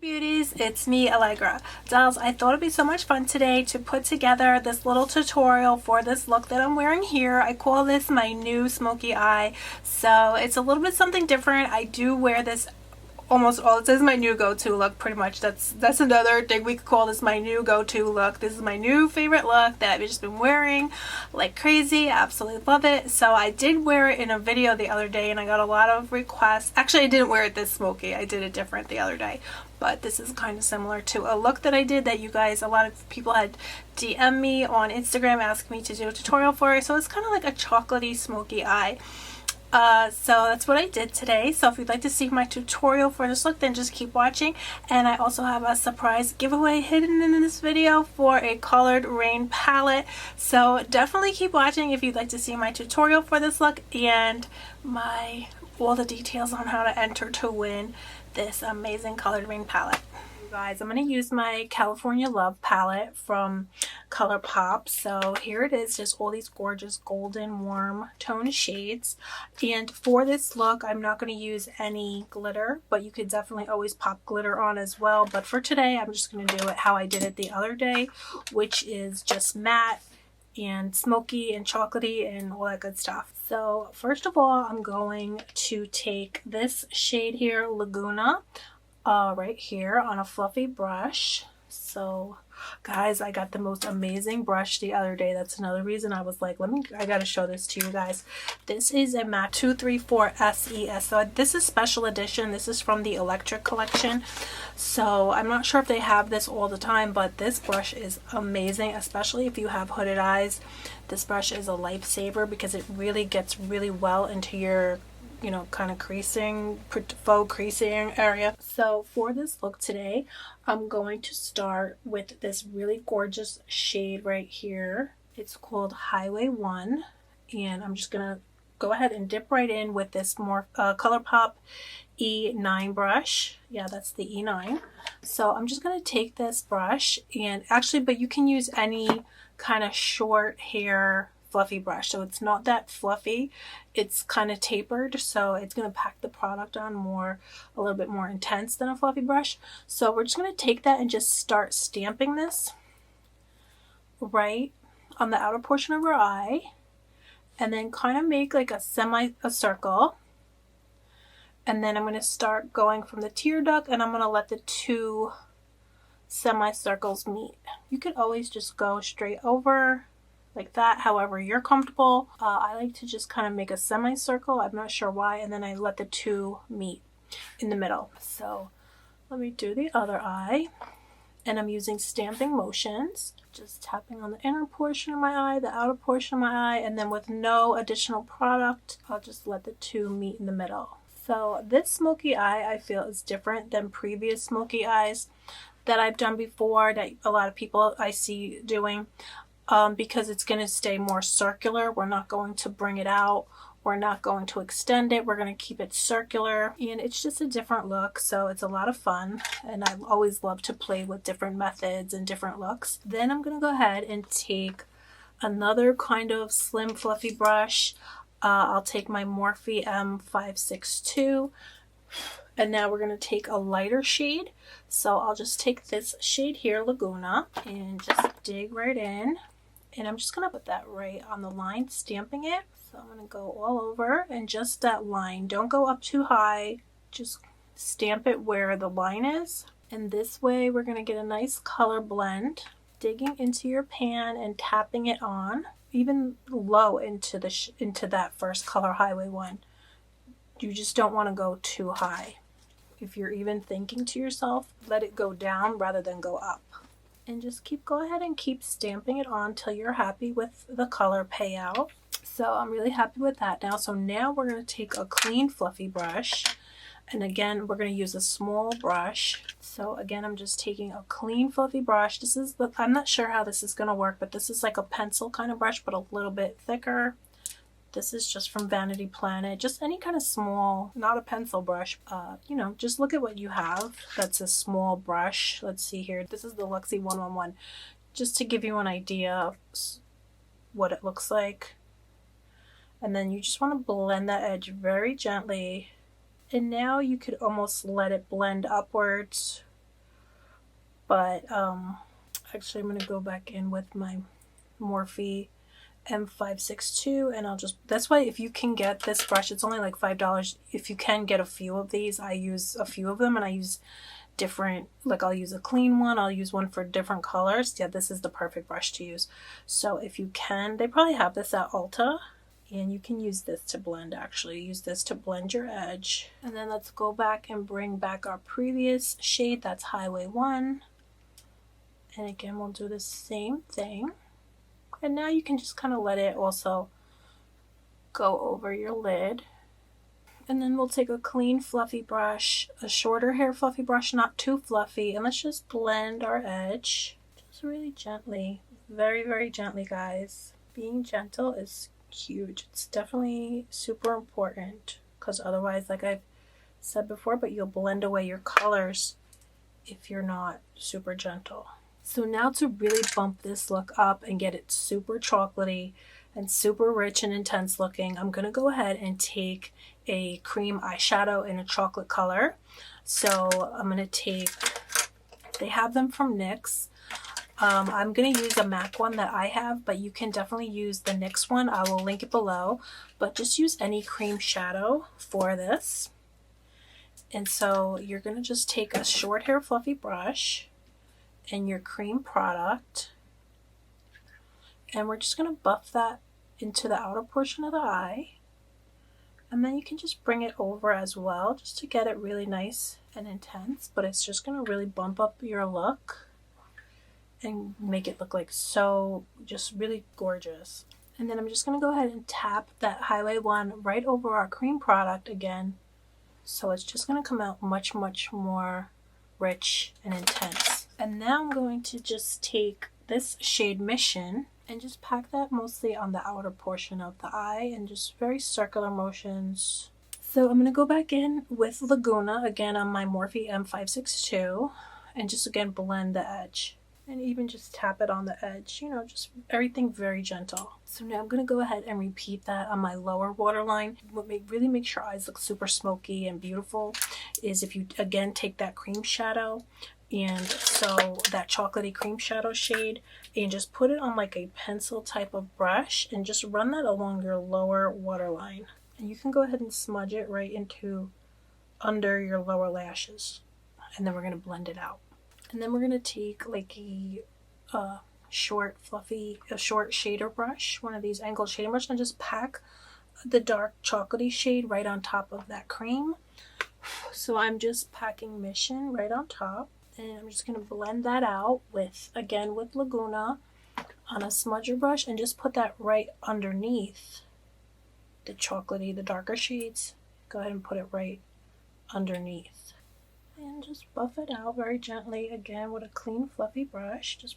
Beauties, it's me, Alegra. Dolls, I thought it'd be so much fun today to put together this little tutorial for this look that I'm wearing here. I call this my new smoky eye. So it's a little bit something different. I do wear this almost all. It says my new go-to look, pretty much. That's another thing we could call this my new go-to look. This is my new favorite look that I've just been wearing like crazy. Absolutely love it. So I did wear it in a video the other day and I got a lot of requests. Actually, I didn't wear it this smoky. I did it different the other day. But this is kind of similar to a look that I did that you guys, a lot of people had DM'd me on Instagram asking me to do a tutorial for it. So it's kind of like a chocolatey smoky eye. So that's what I did today. So if you'd like to see my tutorial for this look, then just keep watching. And I also have a surprise giveaway hidden in this video for a colored rain palette. So definitely keep watching if you'd like to see my tutorial for this look and all the details on how to enter to win this amazing colored rain palette. Guys, I'm going to use my California Love Palette from Colourpop. So here it is, just all these gorgeous golden warm tone shades. And for this look, I'm not going to use any glitter, but you could definitely always pop glitter on as well. But for today, I'm just going to do it how I did it the other day, which is just matte and smoky and chocolatey and all that good stuff. So first of all, I'm going to take this shade here, Laguna, right here on a fluffy brush. So guys, I got the most amazing brush the other day. That's another reason I was like, I gotta show this to you guys. This is a matte 234 SES. So this is special edition. This is from the Electric collection. So I'm not sure if they have this all the time, but this brush is amazing, especially if you have hooded eyes. This brush is a lifesaver because it really gets really well into your kind of creasing, faux creasing area. So for this look today, I'm going to start with this really gorgeous shade right here. It's called Highway 1, and I'm just gonna go ahead and dip right in with this more Colourpop E9 brush. Yeah, that's the E9. So I'm just gonna take this brush and but you can use any kind of short hair fluffy brush. So it's not that fluffy, it's kind of tapered, so it's going to pack the product on a little bit more intense than a fluffy brush. So we're just going to take that and just start stamping this right on the outer portion of our eye, and then kind of make like a circle. And then I'm going to start going from the tear duct, and I'm going to let the two semicircles meet. You could always just go straight over like that, however you're comfortable. I like to just kind of make a semicircle. I'm not sure why, and then I let the two meet in the middle. So let me do the other eye, and I'm using stamping motions, just tapping on the inner portion of my eye, the outer portion of my eye, and then with no additional product, I'll just let the two meet in the middle. So this smoky eye I feel is different than previous smoky eyes that I've done before, that a lot of people I see doing. Because it's going to stay more circular. We're not going to bring it out. We're not going to extend it. We're going to keep it circular. And it's just a different look. So it's a lot of fun. And I always love to play with different methods and different looks. Then I'm going to go ahead and take another kind of slim fluffy brush. I'll take my Morphe M562. And now we're going to take a lighter shade. So I'll just take this shade here, Laguna, and just dig right in. And I'm just going to put that right on the line, stamping it. So I'm going to go all over and just that line. Don't go up too high. Just stamp it where the line is. And this way we're going to get a nice color blend. Digging into your pan and tapping it on, even low into that first color, Highway 1. You just don't want to go too high. If you're even thinking to yourself, let it go down rather than go up. And just go ahead and keep stamping it on till you're happy with the color payout. So I'm really happy with that now. So now we're going to take a clean fluffy brush. And again, we're going to use a small brush. So again, I'm just taking a clean fluffy brush. I'm not sure how this is going to work, but this is like a pencil kind of brush, but a little bit thicker. This is just from Vanity Planet, just any kind of small, not a pencil brush. Just look at what you have. That's a small brush. Let's see here. This is the Luxie 111. Just to give you an idea of what it looks like. And then you just want to blend that edge very gently. And now you could almost let it blend upwards But actually I'm going to go back in with my Morphe M562, and I'll just, that's why if you can get this brush, it's only like $5. If you can get a few of these, I use a few of them, and I use different, like I'll use a clean one, I'll use one for different colors. Yeah, this is the perfect brush to use. So if you can, they probably have this at Ulta, and you can use this to blend, actually use this to blend your edge. And then let's go back and bring back our previous shade, that's Highway 1, and again we'll do the same thing. And now you can just kind of let it also go over your lid. And then we'll take a clean fluffy brush, a shorter hair fluffy brush, not too fluffy, and let's just blend our edge. Just really gently, very, very gently, guys. Being gentle is huge. It's definitely super important, because otherwise, like I've said before, but you'll blend away your colors if you're not super gentle. So now to really bump this look up and get it super chocolatey and super rich and intense looking, I'm going to go ahead and take a cream eyeshadow in a chocolate color. So I'm going to take, they have them from NYX. I'm going to use a MAC one that I have, but you can definitely use the NYX one. I will link it below, but just use any cream shadow for this. And so you're going to just take a short hair fluffy brush and your cream product, and we're just going to buff that into the outer portion of the eye, and then you can just bring it over as well just to get it really nice and intense, but it's just going to really bump up your look and make it look like so just really gorgeous. And then I'm just going to go ahead and tap that Highway 1 right over our cream product again, so it's just going to come out much more rich and intense. And now I'm going to just take this shade Mission and just pack that mostly on the outer portion of the eye and just very circular motions. So I'm going to go back in with Laguna again on my Morphe M562 and just again blend the edge. And even just tap it on the edge, you know, just everything very gentle. So now I'm going to go ahead and repeat that on my lower waterline. What really makes your eyes look super smoky and beautiful is if you again take that cream shadow, and so that chocolatey cream shadow shade, and just put it on like a pencil type of brush and just run that along your lower waterline. And you can go ahead and smudge it right into under your lower lashes. And then we're going to blend it out. And then we're going to take like a short shader brush, one of these angled shading brushes, and just pack the dark chocolatey shade right on top of that cream. So I'm just packing Mission right on top, and I'm just going to blend that out with Laguna on a smudger brush, and just put that right underneath the chocolatey, the darker shades. Go ahead and put it right underneath. And just buff it out very gently, again with a clean fluffy brush. Just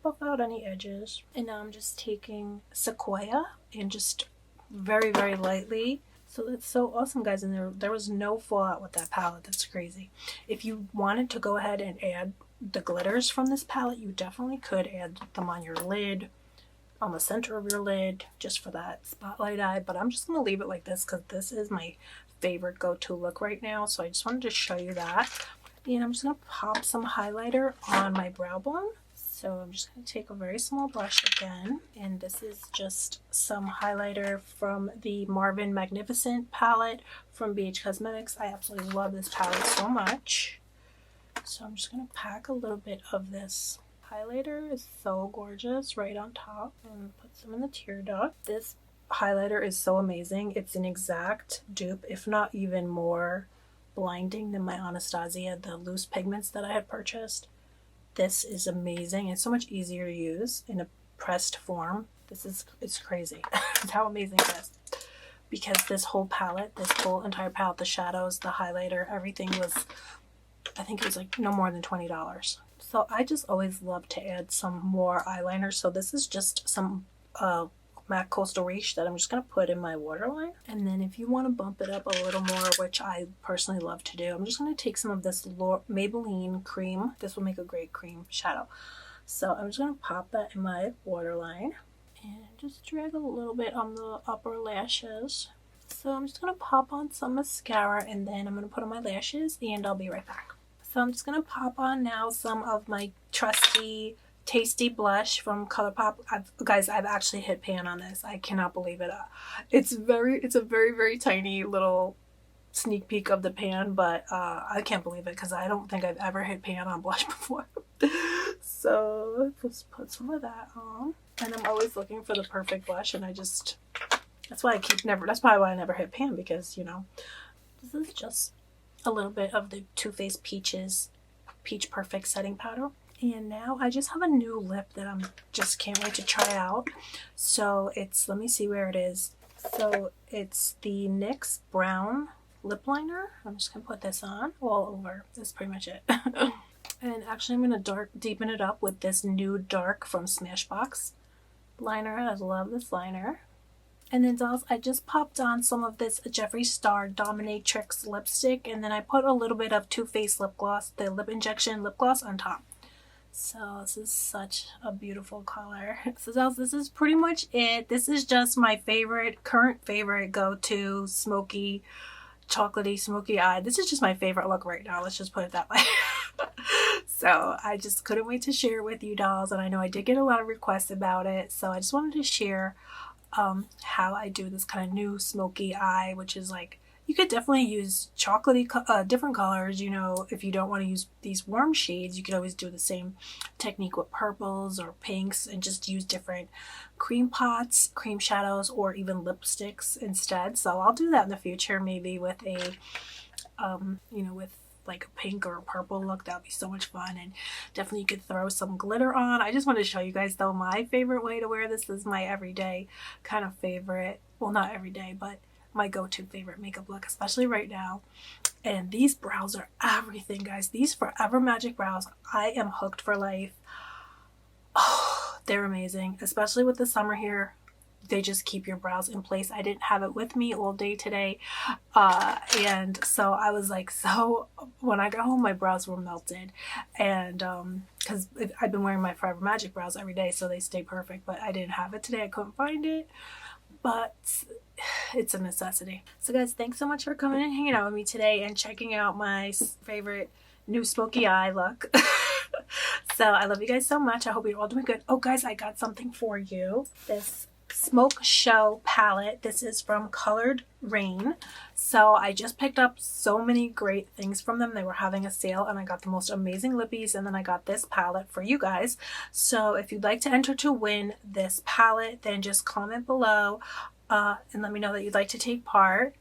buff out any edges. And now I'm just taking Sequoia and just very, very lightly. So that's so awesome, guys, and there was no fallout with that palette. That's crazy. If you wanted to go ahead and add the glitters from this palette, you definitely could add them on your lid, on the center of your lid, just for that spotlight eye, but I'm just going to leave it like this because this is my favorite go-to look right now, so I just wanted to show you that. And I'm just going to pop some highlighter on my brow bone. So I'm just going to take a very small brush again, and this is just some highlighter from the Marvyn Macnificent palette from BH Cosmetics. I absolutely love this palette so much. So I'm just going to pack a little bit of this highlighter. Is so gorgeous right on top, and put some in the tear duct. This highlighter is so amazing. It's an exact dupe, if not even more blinding than my Anastasia, the loose pigments that I had purchased. This is amazing. It's so much easier to use in a pressed form. It's crazy. It's how amazing it is. Because this whole palette, this whole entire palette, the shadows, the highlighter, everything was, I think it was like no more than $20. So I just always love to add some more eyeliner. So this is just some MAC Coastal Reach that I'm just going to put in my waterline. And then if you want to bump it up a little more, which I personally love to do, I'm just going to take some of this Maybelline cream. This will make a great cream shadow. So I'm just going to pop that in my waterline and just drag a little bit on the upper lashes. So I'm just going to pop on some mascara, and then I'm going to put on my lashes, and I'll be right back. So I'm just going to pop on now some of my trusty Tasty blush from Colourpop. Guys, I've actually hit pan on this. I cannot believe it. It's a very tiny little sneak peek of the pan, but I can't believe it because I don't think I've ever hit pan on blush before. So let's put some of that on. And I'm always looking for the perfect blush, and that's probably why I never hit pan, because, you know, this is just a little bit of the Too Faced Peach Perfect setting powder. And now I just have a new lip that I'm just can't wait to try out. So it's, let me see where it is. So it's the NYX Brown lip liner. I'm just gonna put this on all over. That's pretty much it. And actually I'm gonna deepen it up with this Nude Dark from Smashbox liner. I love this liner. And then, dolls, I just popped on some of this Jeffree Star Dominatrix lipstick, and then I put a little bit of Too Faced lip gloss, the Lip Injection lip gloss, on top. So this is such a beautiful color. So dolls, this is pretty much it. This is just my current favorite go-to chocolatey smoky eye. This is just my favorite look right now. Let's just put it that way. So I just couldn't wait to share it with you, dolls. And I know I did get a lot of requests about it. So I just wanted to share how I do this kind of new smoky eye, which is like, you could definitely use chocolatey, different colors. You know, if you don't want to use these warm shades, you could always do the same technique with purples or pinks and just use different cream pots, cream shadows, or even lipsticks instead. So I'll do that in the future, maybe with a, you know, with like a pink or a purple look. That would be so much fun. And definitely you could throw some glitter on. I just want to show you guys though my favorite way to wear this. This is my everyday kind of favorite, well, not everyday, but my go-to favorite makeup look, especially right now. And these brows are everything, guys. These Forever Magic brows, I am hooked for life. Oh, they're amazing, especially with the summer here. They just keep your brows in place. I didn't have it with me all day today, and so I was like, so when I got home my brows were melted, and because I've been wearing my Forever Magic brows every day, so they stay perfect, but I didn't have it today. I couldn't find it, but it's a necessity. So guys, thanks so much for coming and hanging out with me today and checking out my favorite new smoky eye look. So I love you guys so much. I hope you're all doing good. Oh guys, I got something for you. This Smoke Show palette. This is from Colored Rain. So I just picked up so many great things from them. They were having a sale and I got the most amazing lippies, and then I got this palette for you guys. So if you'd like to enter to win this palette, then just comment below and let me know that you'd like to take part.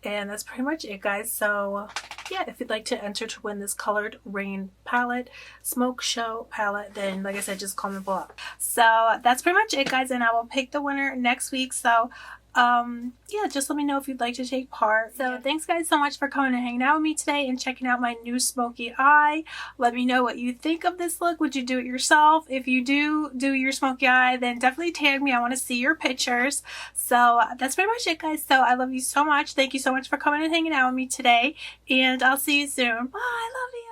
And that's pretty much it, guys. So yeah, if you'd like to enter to win this Colored Rain palette, Smoke Show palette, then like I said, just comment below. So that's pretty much it, guys, and I will pick the winner next week. So yeah, just let me know if you'd like to take part. So thanks guys so much for coming and hanging out with me today and checking out my new smoky eye. Let me know what you think of this look. Would you do it yourself? If you do your smoky eye, then definitely tag me. I want to see your pictures. So that's pretty much it, guys. So I love you so much. Thank you so much for coming and hanging out with me today, and I'll see you soon. Bye. I love you.